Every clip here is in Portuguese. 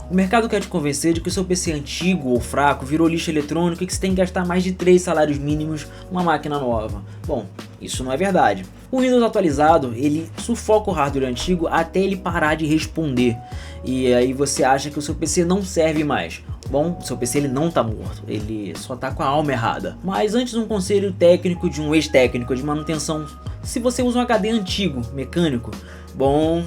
O mercado quer te convencer de que o seu PC antigo ou fraco virou lixo eletrônico e que você tem que gastar mais de 3 salários mínimos numa máquina nova. Bom, isso não é verdade. O Windows atualizado, ele sufoca o hardware antigo até ele parar de responder. E aí você acha que o seu PC não serve mais. Bom, o seu PC ele não tá morto, ele só tá com a alma errada. Mas antes um conselho técnico de um ex-técnico de manutenção. Se você usa um HD antigo, mecânico, bom,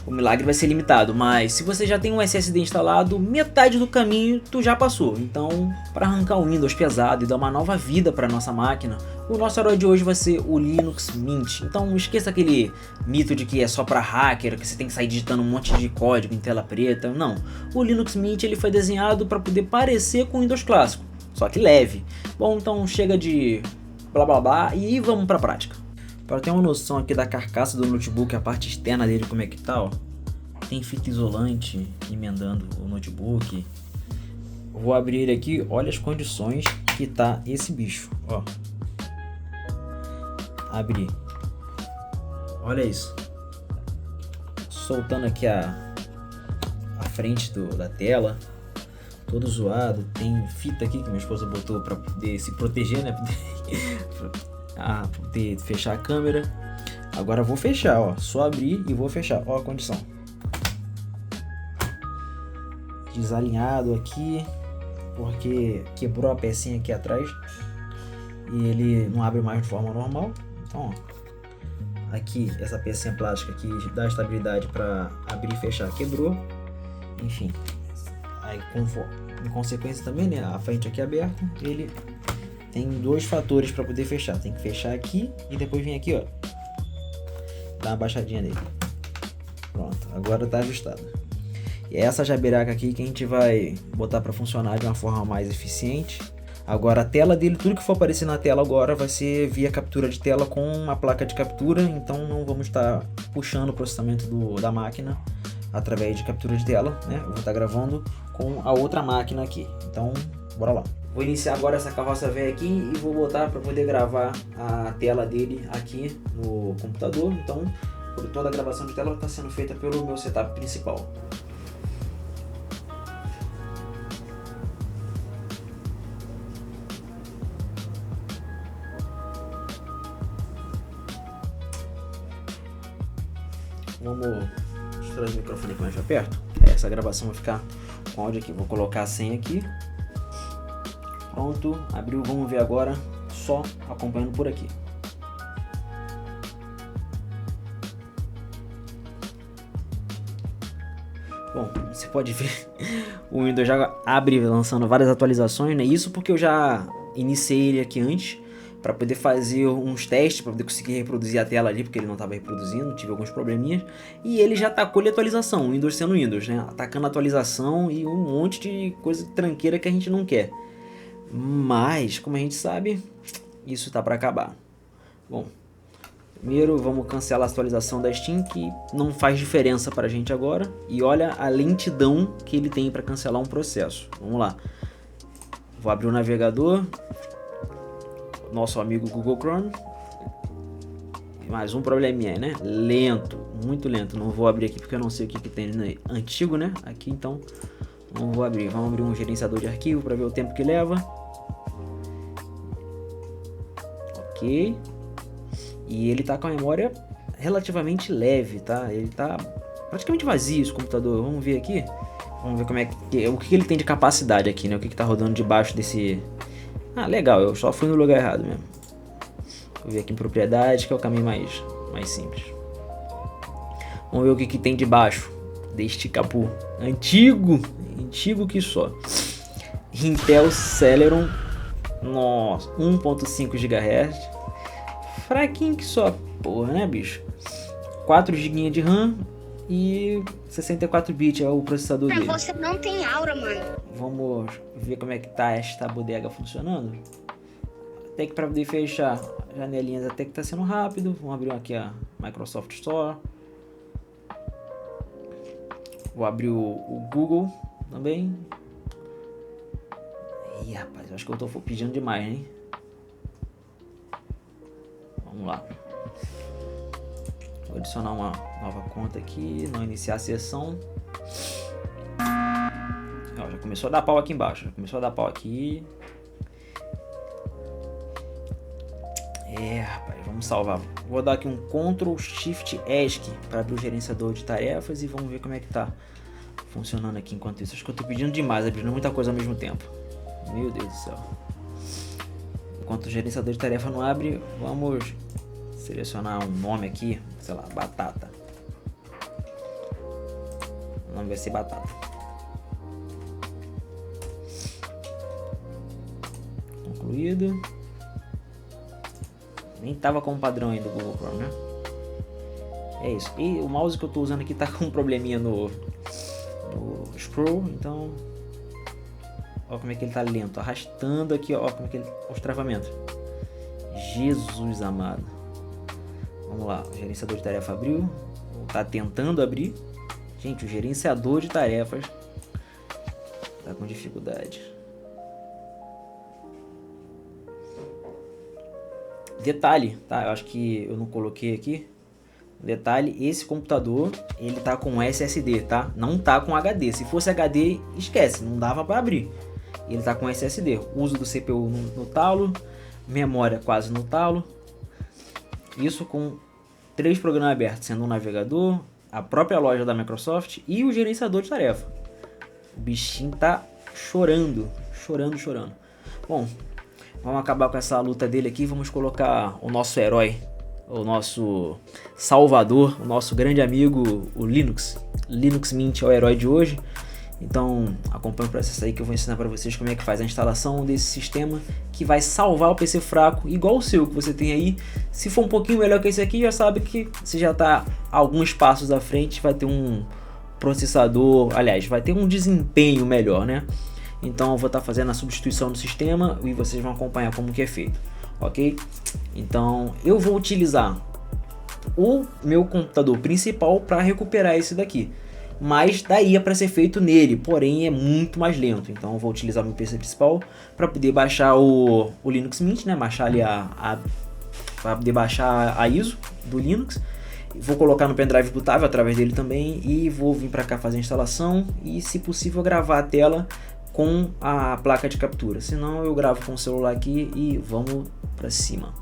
o milagre vai ser limitado, mas se você já tem um SSD instalado, metade do caminho tu já passou. Então, para arrancar o Windows pesado e dar uma nova vida para nossa máquina, o nosso herói de hoje vai ser o Linux Mint. Então esqueça aquele mito de que é só para hacker, que você tem que sair digitando um monte de código em tela preta. Não, o Linux Mint ele foi desenhado para poder parecer com o Windows clássico, só que leve. Bom, então chega de blá blá blá e vamos para a prática. Para ter uma noção aqui da carcaça do notebook, a parte externa dele como é que tá, ó. Tem fita isolante emendando o notebook. Vou abrir ele aqui, olha as condições que tá esse bicho, ó. Abri. Olha isso. Soltando aqui a frente da tela. Todo zoado. Tem fita aqui que minha esposa botou para poder se proteger, né? Poder fechar a câmera. Agora vou fechar, ó. Só abrir e vou fechar. Ó a condição. Desalinhado aqui, porque quebrou a pecinha aqui atrás e ele não abre mais de forma normal. Então, ó, aqui essa pecinha plástica que dá estabilidade para abrir e fechar quebrou. Enfim, aí em consequência também, né, a frente aqui aberta, ele tem dois fatores para poder fechar. Tem que fechar aqui e depois vir aqui, ó, dar uma baixadinha nele. Pronto, agora tá ajustado. E é essa jabiraca aqui que a gente vai botar para funcionar de uma forma mais eficiente. Agora a tela dele, tudo que for aparecer na tela agora vai ser via captura de tela com uma placa de captura. Então não vamos estar puxando o processamento da máquina através de captura de tela, né? Eu vou estar gravando com a outra máquina aqui. Então bora lá. Vou iniciar agora essa carroça velha aqui e vou botar para poder gravar a tela dele aqui no computador. Então toda a gravação de tela está sendo feita pelo meu setup principal. Vamos trazer o microfone aqui mais pra perto. Essa gravação vai ficar com áudio aqui. Vou colocar a senha aqui. Pronto, abriu. Vamos ver agora só acompanhando por aqui. Bom, você pode ver, o Windows já abre lançando várias atualizações, né? Isso porque eu já iniciei ele aqui antes, para poder fazer uns testes, para poder conseguir reproduzir a tela ali, porque ele não estava reproduzindo, tive alguns probleminhas. E ele já atacou-lhe a atualização, o Windows sendo Windows, né? Atacando a atualização e um monte de coisa tranqueira que a gente não quer. Mas, como a gente sabe, isso tá para acabar. Bom, primeiro vamos cancelar a atualização da Steam, que não faz diferença para a gente agora. E olha a lentidão que ele tem para cancelar um processo. Vamos lá. Vou abrir o navegador. Nosso amigo Google Chrome. Mais um probleminha, né? Lento, muito lento. Não vou abrir aqui porque eu não sei o que tem antigo, né? Aqui então não vou abrir. Vamos abrir um gerenciador de arquivo para ver o tempo que leva. Ok. E ele tá com a memória relativamente leve, tá? Ele tá praticamente vazio esse computador. Vamos ver aqui. Vamos ver como é o que ele tem de capacidade aqui, né? O que tá rodando debaixo desse... Ah, legal, eu só fui no lugar errado mesmo. Vou ver aqui em propriedade, que é o caminho mais simples. Vamos ver o que tem debaixo deste capô. Antigo que só. Intel Celeron. Nossa, 1.5 GHz. Fraquinho que só, porra, né, bicho? 4 GB de RAM e 64 bits é o processador dele. Você não tem aura, mano. Vamos ver como é que tá esta bodega funcionando. Até que para poder fechar janelinhas até que tá sendo rápido. Vamos abrir aqui a Microsoft Store. Vou abrir o Google também. Ih, rapaz, eu acho que eu tô pedindo demais, hein? Vamos lá. Vou adicionar uma nova conta aqui, não iniciar a sessão. começou a dar pau aqui embaixo. Começou a dar pau aqui. Rapaz, vamos salvar. Vou dar aqui um Ctrl Shift ESC para abrir o gerenciador de tarefas e vamos ver como é que tá funcionando aqui enquanto isso. Acho que eu tô pedindo demais, abrindo muita coisa ao mesmo tempo. Meu Deus do céu. Enquanto o gerenciador de tarefa não abre, vamos selecionar um nome aqui, sei lá, batata. O nome vai ser batata. Concluído. Nem tava como padrão ainda do Google Chrome, né? É isso. E o mouse que eu tô usando aqui tá com um probleminha no scroll, então... Olha como é que ele tá lento, arrastando aqui, ó, como é que ele... os travamentos. Jesus amado. Vamos lá, o gerenciador de tarefa abriu. Tá tentando abrir. Gente, o gerenciador de tarefas tá com dificuldade. Detalhe, tá? Eu acho que eu não coloquei aqui. Detalhe, esse computador, ele tá com SSD, tá? Não tá com HD. Se fosse HD, esquece, não dava para abrir. Ele tá com SSD. Uso do CPU no talo, memória quase no talo. Isso com 3 programas abertos, sendo um navegador, a própria loja da Microsoft e o gerenciador de tarefa. O bichinho tá chorando. Bom, vamos acabar com essa luta dele aqui. Vamos colocar o nosso herói, o nosso salvador, o nosso grande amigo, o Linux. Linux Mint é o herói de hoje. Então acompanhe o processo aí que eu vou ensinar para vocês como é que faz a instalação desse sistema que vai salvar o PC fraco, igual o seu que você tem aí. Se for um pouquinho melhor que esse aqui, já sabe que você já está alguns passos à frente, vai ter um processador, aliás, vai ter um desempenho melhor, né? Então eu vou estar fazendo a substituição do sistema e vocês vão acompanhar como que é feito, ok? Então eu vou utilizar o meu computador principal para recuperar esse daqui. Mas daí é para ser feito nele, porém é muito mais lento. Então eu vou utilizar o meu PC principal para poder baixar o Linux Mint, né? Baixar ali para poder baixar a ISO do Linux. Vou colocar no pendrive bootável através dele também e vou vir para cá fazer a instalação e, se possível, gravar a tela com a placa de captura. Se não, eu gravo com o celular aqui e vamos para cima.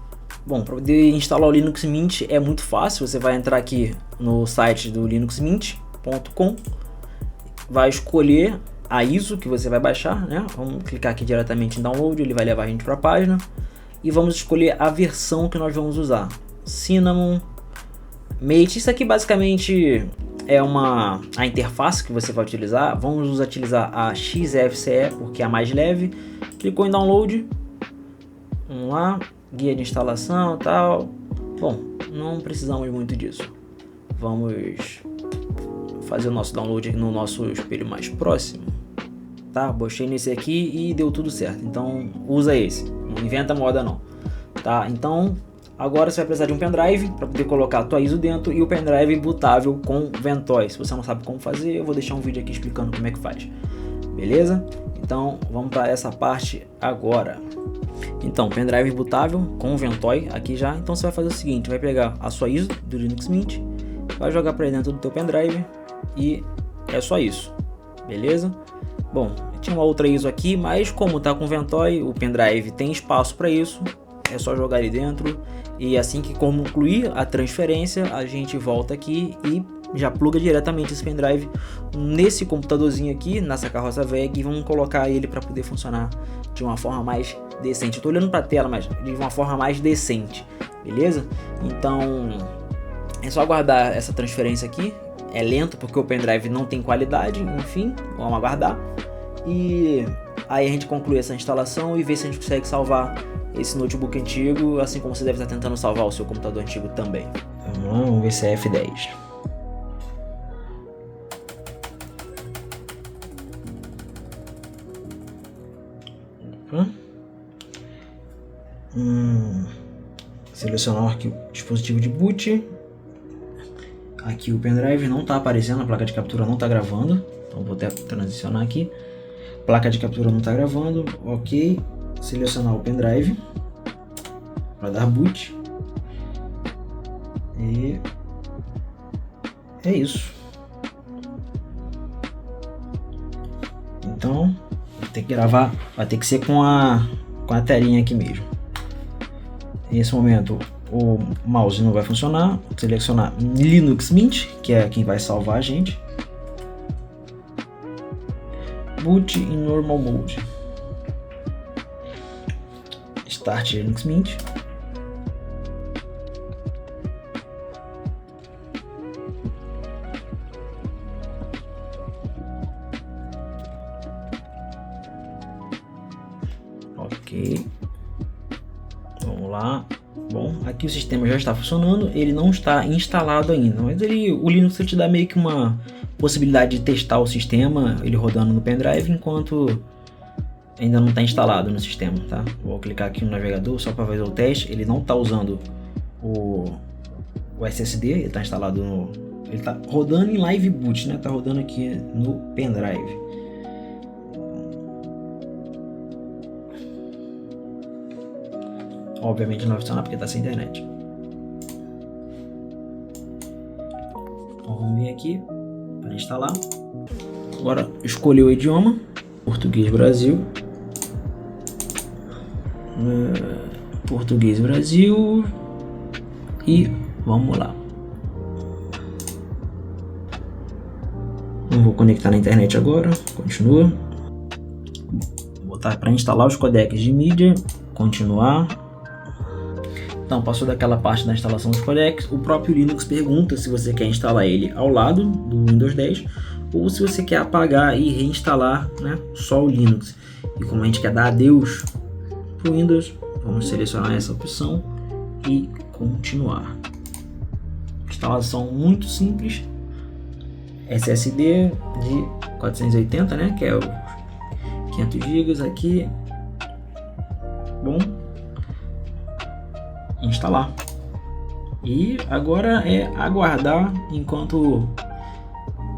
Bom, para poder instalar o Linux Mint é muito fácil. Você vai entrar aqui no site do linuxmint.com, vai escolher a ISO que você vai baixar, né? Vamos clicar aqui diretamente em download, ele vai levar a gente para a página e vamos escolher a versão que nós vamos usar. Cinnamon, Mate, isso aqui basicamente é a interface que você vai utilizar. Vamos utilizar a XFCE porque é a mais leve. Clicou em download, vamos lá, guia de instalação, tal. Bom, não precisamos muito disso. Vamos fazer o nosso download no nosso espelho mais próximo, tá? Baixei nesse aqui e deu tudo certo, então usa esse, não inventa moda não, tá? Então agora você vai precisar de um pendrive para poder colocar a tua ISO dentro e o pendrive bootável com Ventoy. Se você não sabe como fazer, eu vou deixar um vídeo aqui explicando como é que faz, beleza? Então vamos para essa parte agora. Então, pendrive bootável com Ventoy aqui já. Então você vai fazer o seguinte, vai pegar a sua ISO do Linux Mint, vai jogar para dentro do teu pendrive e é só isso, beleza? Bom, tinha uma outra ISO aqui, mas como tá com Ventoy, o pendrive tem espaço para isso, é só jogar ali dentro e assim que concluir a transferência, a gente volta aqui e já pluga diretamente esse pendrive nesse computadorzinho aqui, nessa carroça VEG, e vamos colocar ele para poder funcionar de uma forma mais decente. Eu tô olhando para a tela, mas de uma forma mais decente, beleza? Então é só aguardar essa transferência aqui. É lento porque o pendrive não tem qualidade, enfim, vamos aguardar. E aí a gente conclui essa instalação e vê se a gente consegue salvar esse notebook antigo, assim como você deve estar tentando salvar o seu computador antigo também. Vamos lá, vamos ver se é F10. Selecionar o arquivo dispositivo de boot. Aqui o pendrive não está aparecendo, a placa de captura não está gravando, então vou até transicionar aqui. Placa de captura não está gravando, ok. Selecionar o pendrive para dar boot e é isso. Então vou ter que gravar, vai ter que ser com a telinha aqui mesmo. Nesse momento o mouse não vai funcionar. Vou selecionar Linux Mint, que é quem vai salvar a gente. Boot em Normal Mode. Start Linux Mint. Ok. Vamos lá. Bom, aqui o sistema já está funcionando, ele não está instalado ainda, mas o Linux te dá meio que uma possibilidade de testar o sistema, ele rodando no pendrive, enquanto ainda não está instalado no sistema, tá? Vou clicar aqui no navegador só para fazer o teste. Ele não está usando o SSD, ele está instalado ele está rodando em live boot, né? Está rodando aqui no pendrive. Obviamente não vai funcionar porque está sem internet. Então, vamos vir aqui para instalar. Agora escolher o idioma, Português Brasil. Português Brasil. E vamos lá. Não vou conectar na internet agora. Continua. Vou botar para instalar os codecs de mídia. Continuar. Então, passou daquela parte da instalação dos codecs, o próprio Linux pergunta se você quer instalar ele ao lado do Windows 10 ou se você quer apagar e reinstalar, né, só o Linux. E como a gente quer dar adeus para o Windows, vamos selecionar essa opção e continuar. Instalação muito simples. SSD de 480, né, que é o 500 GB aqui. Bom. Instalar. E agora é aguardar enquanto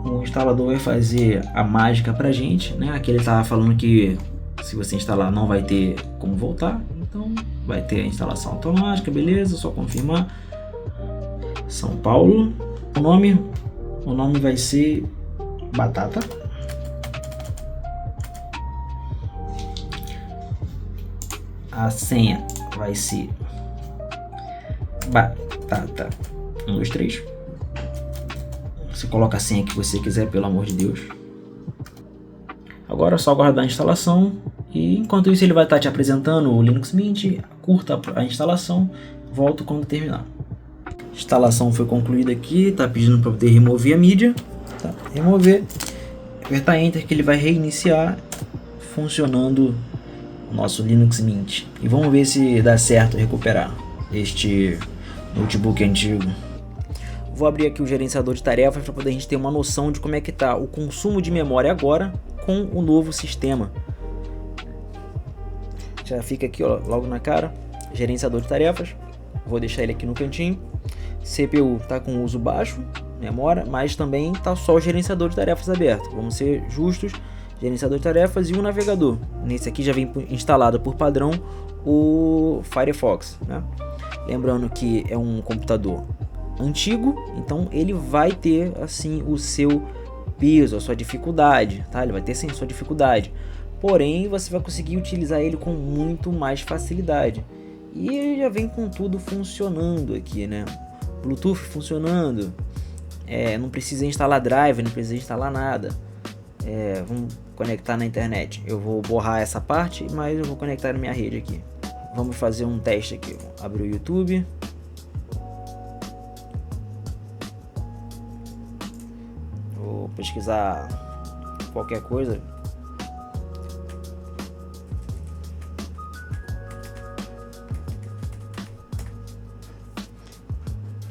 o instalador vai fazer a mágica pra gente, né? Aqui ele tava falando que se você instalar não vai ter como voltar, então vai ter a instalação automática, beleza? Só confirmar. São Paulo. O nome vai ser Batata. A senha vai ser Batata 1, 2, 3. Você coloca a senha que você quiser, pelo amor de Deus. Agora é só aguardar a instalação. E enquanto isso ele vai estar te apresentando o Linux Mint. Curta a instalação. Volto quando terminar. A instalação foi concluída aqui. Está pedindo para poder remover a mídia. Tá? Remover. Apertar Enter que ele vai reiniciar. Funcionando o nosso Linux Mint. E vamos ver se dá certo recuperar este notebook antigo. Vou abrir aqui o gerenciador de tarefas para poder a gente ter uma noção de como é que está o consumo de memória agora com o novo sistema. Já fica aqui, ó, logo na cara, gerenciador de tarefas. Vou deixar ele aqui no cantinho. CPU está com uso baixo, memória, mas também está só o gerenciador de tarefas aberto. Vamos ser justos, gerenciador de tarefas e um navegador. Nesse aqui já vem instalado por padrão o Firefox, né? Lembrando que é um computador antigo, então ele vai ter assim o seu peso, a sua dificuldade, tá? Ele vai ter sim sua dificuldade, porém você vai conseguir utilizar ele com muito mais facilidade. E ele já vem com tudo funcionando aqui, né? Bluetooth funcionando, não precisa instalar drive, não precisa instalar nada. Vamos conectar na internet. Eu vou borrar essa parte, mas eu vou conectar na minha rede aqui. Vamos fazer um teste aqui. Vou abrir o YouTube. Vou pesquisar qualquer coisa.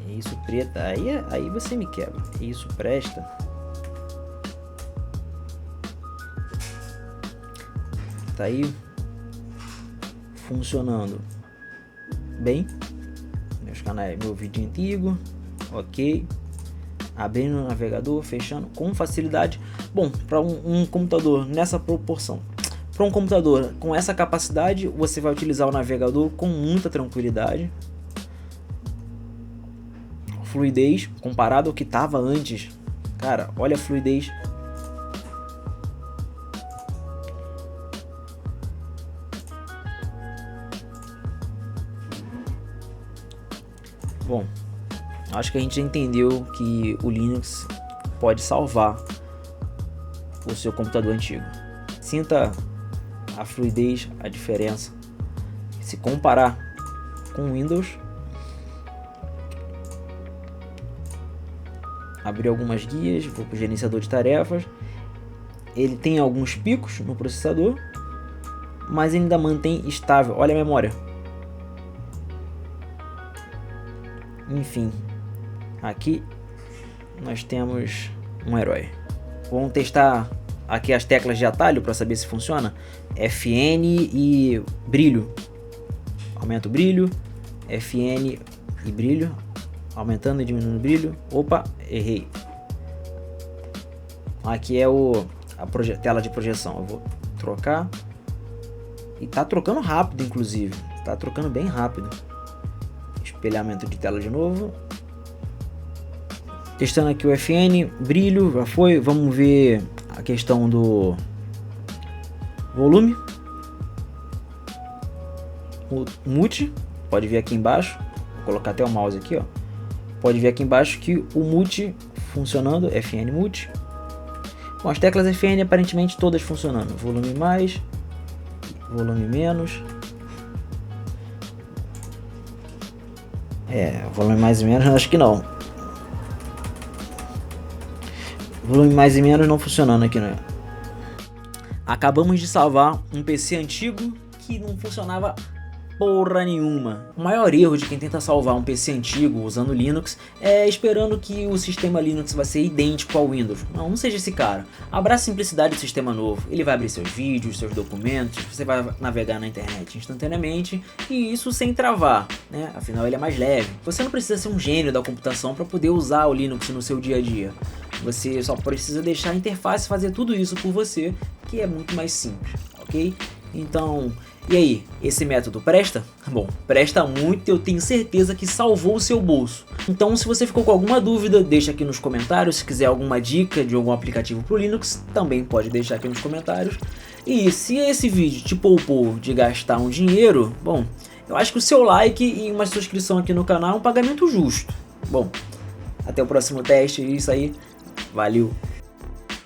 Isso preta. Aí você me quebra. Isso presta. Tá aí funcionando bem. Meus canais, meu vídeo antigo, ok. Abrindo o navegador, fechando com facilidade. Bom, para um computador nessa proporção, para um computador com essa capacidade, você vai utilizar o navegador com muita tranquilidade. Fluidez comparado ao que estava antes, cara, olha a fluidez. Bom, acho que a gente já entendeu que o Linux pode salvar o seu computador antigo. Sinta a fluidez, a diferença. Se comparar com o Windows, abrir algumas guias, vou para o gerenciador de tarefas. Ele tem alguns picos no processador, mas ainda mantém estável. Olha a memória. Enfim, aqui nós temos um herói. Vamos testar aqui as teclas de atalho para saber se funciona. FN e brilho. Aumenta o brilho. FN e brilho. Aumentando e diminuindo o brilho. Opa, errei. Aqui é a tela de projeção. Eu vou trocar. E tá trocando rápido, inclusive. Tá trocando bem rápido. Espelhamento de tela de novo. Testando aqui o FN. Brilho, já foi. Vamos ver a questão do volume. O mute. Pode ver aqui embaixo. Vou colocar até o mouse aqui, ó. Pode ver aqui embaixo que o mute funcionando. FN mute. Bom, as teclas FN aparentemente todas funcionando. Volume mais. Volume menos. Volume mais e menos, acho que não. Volume mais e menos não funcionando aqui, né? Acabamos de salvar um PC antigo que não funcionava porra nenhuma. O maior erro de quem tenta salvar um PC antigo usando Linux é esperando que o sistema Linux vai ser idêntico ao Windows. Não seja esse cara. Abraça a simplicidade do sistema novo. Ele vai abrir seus vídeos, seus documentos, você vai navegar na internet instantaneamente e isso sem travar, né? Afinal ele é mais leve. Você não precisa ser um gênio da computação para poder usar o Linux no seu dia a dia. Você só precisa deixar a interface fazer tudo isso por você, que é muito mais simples, ok? Então, e aí, esse método presta? Bom, presta muito e eu tenho certeza que salvou o seu bolso. Então, se você ficou com alguma dúvida, deixa aqui nos comentários. Se quiser alguma dica de algum aplicativo para o Linux, também pode deixar aqui nos comentários. E se esse vídeo te poupou de gastar um dinheiro, bom, eu acho que o seu like e uma subscrição aqui no canal é um pagamento justo. Bom, até o próximo teste, é isso aí, valeu!